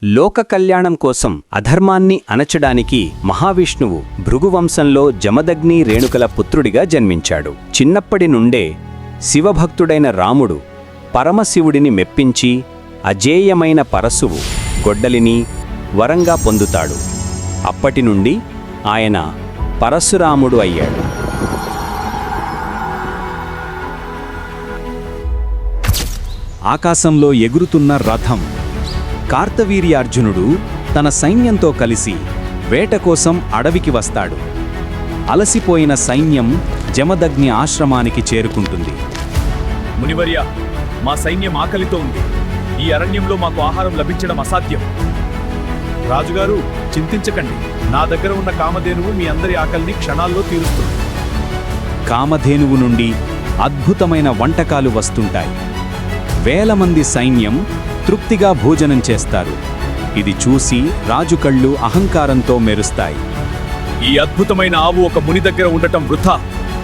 లోక కళ్యాణం కోసం అధర్మాన్ని అణచడానికి మహావిష్ణువు భృగువంశంలో జమదగ్ని రేణుకల పుత్రుడిగా జన్మించాడు. చిన్నప్పటి నుండే శివభక్తుడైన రాముడు పరమశివుడిని మెప్పించి అజేయమైన పరశువు గొడ్డలిని వరంగా పొందుతాడు. అప్పటి నుండి ఆయన పరశురాముడు అయ్యాడు. ఆకాశంలో ఎగురుతున్న రథం. కార్తవీర్యార్జునుడు తన సైన్యంతో కలిసి వేట కోసం అడవికి వస్తాడు. అలసిపోయిన సైన్యం జమదగ్ని ఆశ్రమానికి చేరుకుంటుంది. మునివర్య, మా సైన్యం ఆకలితో ఉంది. ఈ అరణ్యంలో మాకు ఆహారం లభించడం అసాధ్యం. రాజుగారు, చింతించకండి. నా దగ్గర ఉన్న కామధేనువు మీ అందరి ఆకలిని క్షణాల్లో తీరుస్తుంది. కామధేనువు నుండి అద్భుతమైన వంటకాలు వస్తుంటాయి. వేల మంది సైన్యం తృప్తిగా భోజనం చేస్తారు. ఇది చూసి రాజు కళ్ళు అహంకారంతో మెరుస్తాయి. ఈ అద్భుతమైన ఆవు ఒక ముని దగ్గర ఉండటం వృథా.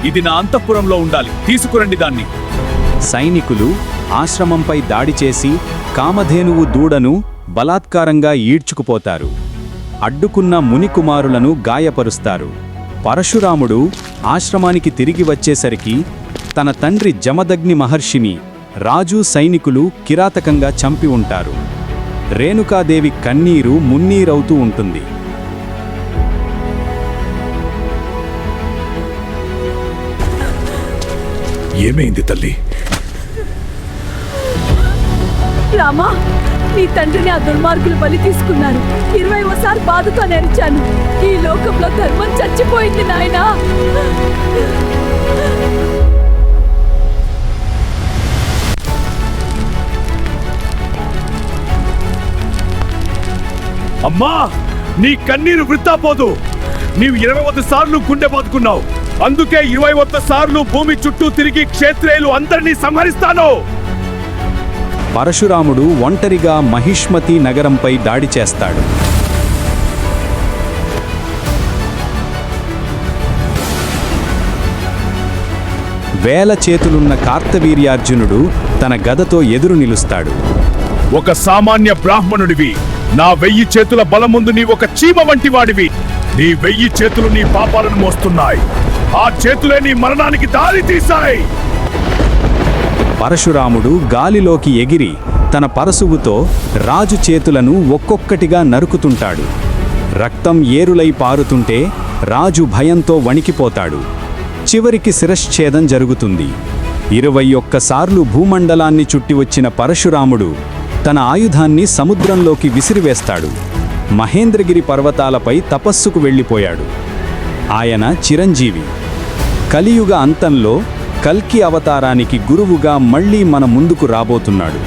ఇది నా అంతఃపురంలో ఉండాలి. తీసుకురండి దాన్ని. సైనికులు ఆశ్రమంపై దాడి చేసి కామధేనువు దూడను బలాత్కారంగా ఈడ్చుకుపోతారు. అడ్డుకున్న మునికుమారులను గాయపరుస్తారు. పరశురాముడు ఆశ్రమానికి తిరిగి వచ్చేసరికి తన తండ్రి జమదగ్ని మహర్షిని రాజు సైనికులు కిరాతకంగా చంపి ఉంటారు. రేణుకాదేవి కన్నీరు మున్నీరవుతూ ఉంటుంది. ఏమైంది తల్లి? రామా, నీ తండ్రిని ఆ దుర్మార్గులు బలి తీసుకున్నారు. 20వ బాధతో నెరిచాను. ఈ లోకంలో ధర్మం చచ్చిపోయింది నాయనా. అమ్మా, నీ కన్నీరు వృథా పోదు. నీవు 20 సార్లు గుండె బాదుకున్నావు. అందుకే 21 సార్లు భూమి చుట్టూ తిరిగి క్షేత్రేయులు అందరినీ సంహరిస్తాను. పరశురాముడు ఒంటరిగా మహిష్మతి నగరంపై దాడి చేస్తాడు. వేల చేతులున్న కార్తవీర్యార్జునుడు తన గదతో ఎదురు నిలుస్తాడు. ఒక సామాన్య బ్రాహ్మణుడివి. నా 1000 చేతుల బలం ముందు నీ ఒక చీమ వంటి వాడివి. నీ 1000 చేతులు నీ పాపాలను మోస్తున్నాయి. ఆ చేతులే నీ మరణానికి దారి తీశాయి. పరశురాముడు గాలిలోకి ఎగిరి తన పరశువుతో రాజు చేతులను ఒక్కొక్కటిగా నరుకుతుంటాడు. రక్తం ఏరులై పారుతుంటే రాజు భయంతో వణికిపోతాడు. చివరికి శిరశ్ఛేదం జరుగుతుంది. 21 సార్లు భూమండలాన్ని చుట్టి వచ్చిన పరశురాముడు తన ఆయుధాన్ని సముద్రంలోకి విసిరివేస్తాడు. మహేంద్రగిరి పర్వతాలపై తపస్సుకు వెళ్ళిపోయాడు. ఆయన చిరంజీవి. కలియుగ అంతంలో కల్కి అవతారానికి గురువుగా మళ్లీ మన ముందుకు రాబోతున్నాడు.